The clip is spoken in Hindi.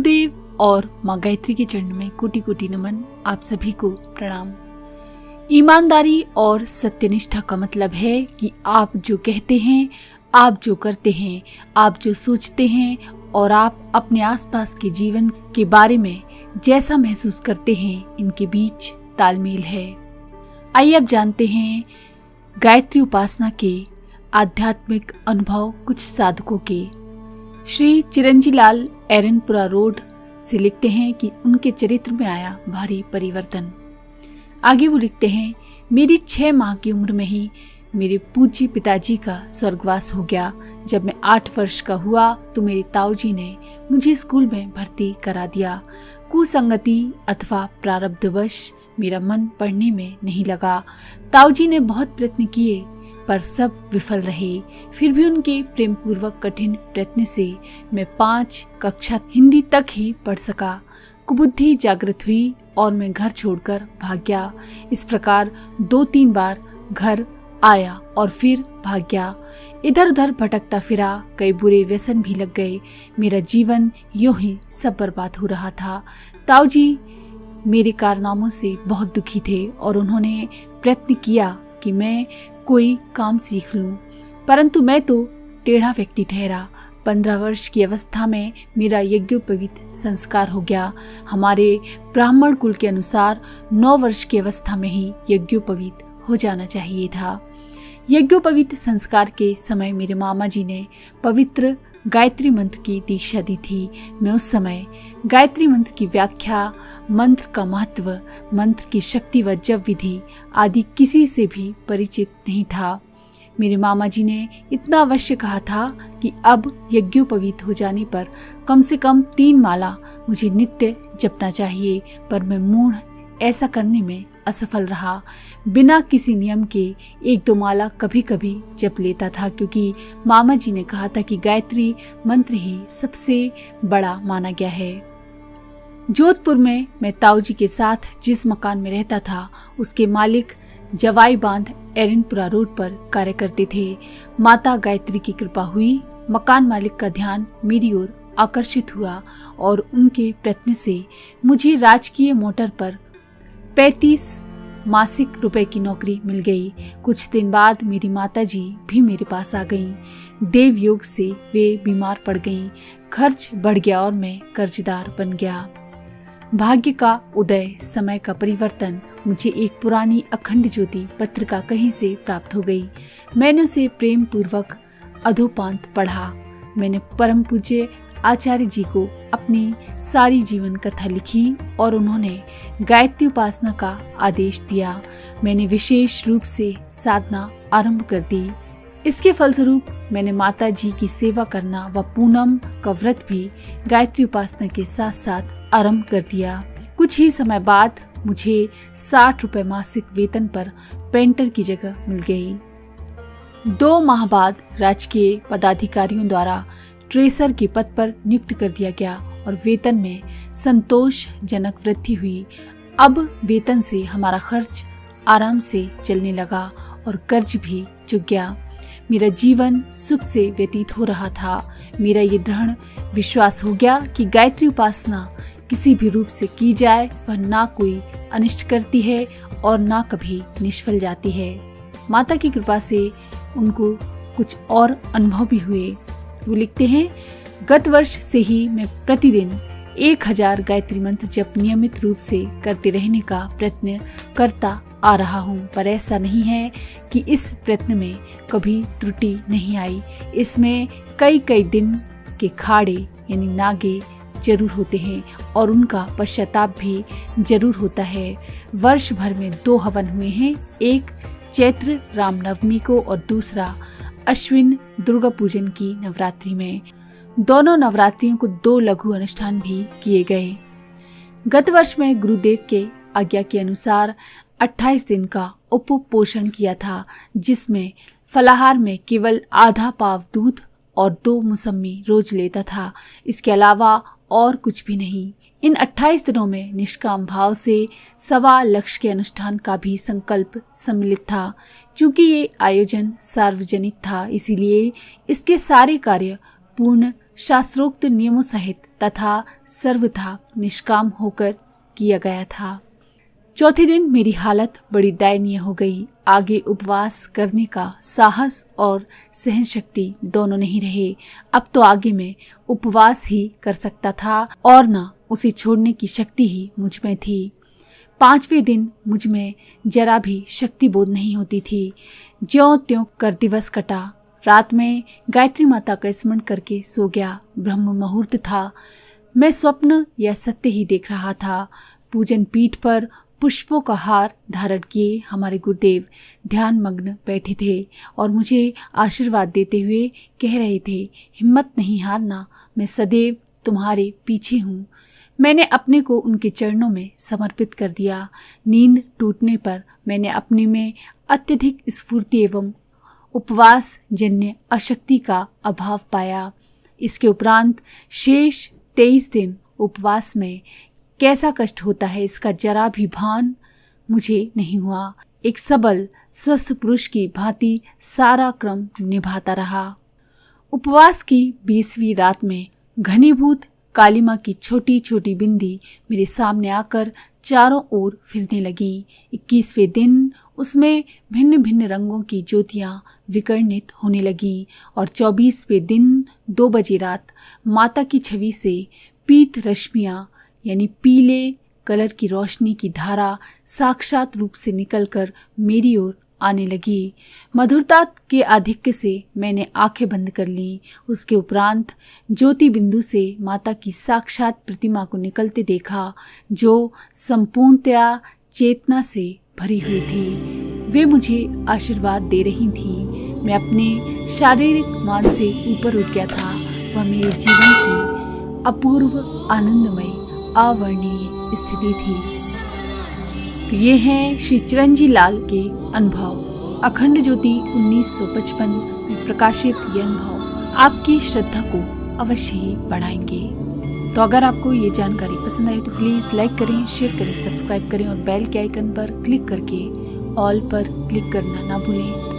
गुरुदेव और माँ गायत्री के चरण में कोटि कोटि नमन। आप सभी को प्रणाम। ईमानदारी और सत्यनिष्ठा का मतलब है कि आप जो कहते हैं, आप जो करते हैं, आप जो सोचते हैं और आप अपने आसपास के जीवन के बारे में जैसा महसूस करते हैं, इनके बीच तालमेल है। आइए अब जानते हैं गायत्री उपासना के आध्यात्मिक अनुभव कुछ साधकों के। श्री चिरंजी लाल एरनपुरा रोड से लिखते हैं कि उनके चरित्र में आया भारी परिवर्तन। आगे वो लिखते हैं, मेरी 6 माह की उम्र में ही मेरे पूज्य पिताजी का स्वर्गवास हो गया। जब मैं 8 वर्ष का हुआ तो मेरे ताऊजी ने मुझे स्कूल में भर्ती करा दिया। कुसंगति अथवा प्रारब्धवश मेरा मन पढ़ने में नहीं लगा। ताऊजी ने बहुत प्रयत्न किए पर सब विफल रहे। फिर भी उनके प्रेम पूर्वक कठिन प्रयत्न से मैं 5 कक्षा हिंदी तक ही पढ़ सका। कुबुद्धि जागृत हुई और मैं घर छोड़कर भाग गया। इस प्रकार 2-3 बार घर आया और फिर भाग गया। इधर उधर भटकता फिरा, कई बुरे व्यसन भी लग गए। मेरा जीवन यूं ही सब बर्बाद हो रहा था। ताऊजी मेरे कारनामों से बहुत दुखी थे और उन्होंने प्रयत्न किया कि मैं कोई काम सीख लूं, परंतु मैं तो टेढ़ा व्यक्ति ठहरा। 15 वर्ष की अवस्था में मेरा यज्ञोपवीत संस्कार हो गया। हमारे ब्राह्मण कुल के अनुसार 9 वर्ष की अवस्था में ही यज्ञोपवीत हो जाना चाहिए था। यज्ञोपवीत संस्कार के समय मेरे मामा जी ने पवित्र गायत्री मंत्र की दीक्षा दी थी। मैं उस समय गायत्री मंत्र की व्याख्या, मंत्र का महत्व, मंत्र की शक्ति व जप विधि आदि किसी से भी परिचित नहीं था। मेरे मामा जी ने इतना अवश्य कहा था कि अब यज्ञोपवीत हो जाने पर कम से कम 3 माला मुझे नित्य जपना चाहिए, पर मैं मूढ़ ऐसा करने में असफल रहा। बिना किसी नियम के 1-2 माला कभी कभी जप लेता था, क्योंकि मामा जी ने कहा था कि गायत्री मंत्र ही सबसे बड़ा माना गया है। जोधपुर में मैं ताऊजी के साथ जिस मकान में रहता था, उसके मालिक जवाई बांध एरनपुरा रोड पर कार्य करते थे। माता गायत्री की कृपा हुई, मकान मालिक का ध्यान मेरी ओर आकर्षित हुआ और उनके प्रयत्न से मुझे राजकीय मोटर पर 35 मासिक रुपए की नौकरी मिल गई। कुछ दिन बाद मेरी माताजी भी मेरे पास आ गईं। देव योग से वे बीमार पड़ गईं। खर्च बढ़ गया और मैं कर्जदार बन गया। भाग्य का उदय, समय का परिवर्तन। मुझे एक पुरानी अखंड ज्योति पत्रिका कहीं से प्राप्त हो गई। मैंने उसे प्रेम पूर्वक अधोपांत पढ़ा। मैंने परम पूज्य आचार्य जी को अपनी सारी जीवन कथा लिखी और उन्होंने गायत्री उपासना का आदेश दिया। मैंने विशेष रूप से साधना आरंभ कर दी। इसके फलस्वरूप मैंने माता जी की सेवा करना व पूनम का व्रत भी गायत्री उपासना के साथ साथ आरंभ कर दिया। कुछ ही समय बाद मुझे 60 रुपए मासिक वेतन पर पेंटर की जगह मिल गई। 2 माह बाद राजकीय पदाधिकारियों द्वारा ट्रेसर के पद पर नियुक्त कर दिया गया और वेतन में संतोषजनक वृद्धि हुई। अब वेतन से हमारा खर्च आराम से चलने लगा और कर्ज भी चुक गया। मेरा जीवन सुख से व्यतीत हो रहा था। मेरा ये दृढ़ विश्वास हो गया कि गायत्री उपासना किसी भी रूप से की जाए, वह ना कोई अनिष्ट करती है और ना कभी निष्फल जाती है। माता की कृपा से उनको कुछ और अनुभव भी हुए। वो लिखते हैं, गत वर्ष से ही मैं प्रतिदिन 1000 गायत्री मंत्र जप नियमित रूप से करते रहने का प्रयत्न करता आ रहा हूँ, पर ऐसा नहीं है कि इस प्रयत्न में कभी त्रुटि नहीं आई। इसमें कई दिन के खाड़े यानी नागे जरूर होते हैं और उनका पश्चाताप भी जरूर होता है। वर्ष भर में 2 हवन हुए हैं, एक चैत्र रामनवमी को और दूसरा अश्विन दुर्गा पूजन की नवरात्रि में। दोनों नवरात्रियों को 2 लघु अनुष्ठान भी किए गए। गत वर्ष में गुरुदेव के आज्ञा के अनुसार 28 दिन का उपपोषण किया था, जिसमें फलाहार में केवल आधा पाव दूध और 2 मौसमी रोज लेता था। इसके अलावा और कुछ भी नहीं। इन 28 दिनों में निष्काम भाव से 1.25 लाख के अनुष्ठान का भी संकल्प सम्मिलित था। चूंकि ये आयोजन सार्वजनिक था, इसीलिए इसके सारे कार्य पूर्ण शास्त्रोक्त नियमों सहित तथा सर्वथा निष्काम होकर किया गया था। चौथे दिन मेरी हालत बड़ी दयनीय हो गई। आगे उपवास करने का साहस और सहन शक्ति दोनों नहीं रहे। अब तो आगे मैं उपवास ही कर सकता था और न उसे छोड़ने की शक्ति ही मुझ में थी। 5वें दिन मुझ में जरा भी शक्ति बोध नहीं होती थी। ज्यों त्यों कर दिवस कटा। रात में गायत्री माता का स्मरण करके सो गया। ब्रह्म मुहूर्त था। मैं स्वप्न या सत्य ही देख रहा था। पूजन पीठ पर पुष्पों का हार धारण किए हमारे गुरुदेव ध्यान मग्न बैठे थे और मुझे आशीर्वाद देते हुए कह रहे थे, हिम्मत नहीं हारना, मैं सदैव तुम्हारे पीछे हूँ। मैंने अपने को उनके चरणों में समर्पित कर दिया। नींद टूटने पर मैंने अपने में अत्यधिक स्फूर्ति एवं उपवास जन्य अशक्ति का अभाव पाया। इसके उपरांत शेष 23 दिन उपवास में कैसा कष्ट होता है इसका जरा भी भान मुझे नहीं हुआ। एक सबल स्वस्थ पुरुष की भांति सारा क्रम निभाता रहा। उपवास की 20वीं रात में घनीभूत कालिमा की छोटी छोटी बिंदी मेरे सामने आकर चारों ओर फिरने लगी। 21वें दिन उसमें भिन्न भिन्न रंगों की ज्योतियां विकर्णित होने लगी और 24वें दिन 2 बजे रात माता की छवि से पीत रश्मियां यानी पीले कलर की रोशनी की धारा साक्षात रूप से निकलकर मेरी ओर आने लगी। मधुरता के आधिक्य से मैंने आंखें बंद कर ली। उसके उपरांत ज्योति बिंदु से माता की साक्षात प्रतिमा को निकलते देखा, जो संपूर्णतया चेतना से भरी हुई थी। वे मुझे आशीर्वाद दे रही थी। मैं अपने शारीरिक मान से ऊपर उठ गया था। वह मेरे जीवन की अपूर्व आनंदमय अवर्णनीय स्थिति थी। तो ये हैं श्री चिरंजी लाल के अनुभव। अखंड ज्योति 1955 में प्रकाशित ये अनुभव आपकी श्रद्धा को अवश्य ही बढ़ाएंगे। तो अगर आपको ये जानकारी पसंद आई तो प्लीज़ लाइक करें, शेयर करें, सब्सक्राइब करें और बेल के आइकन पर क्लिक करके ऑल पर क्लिक करना ना भूलें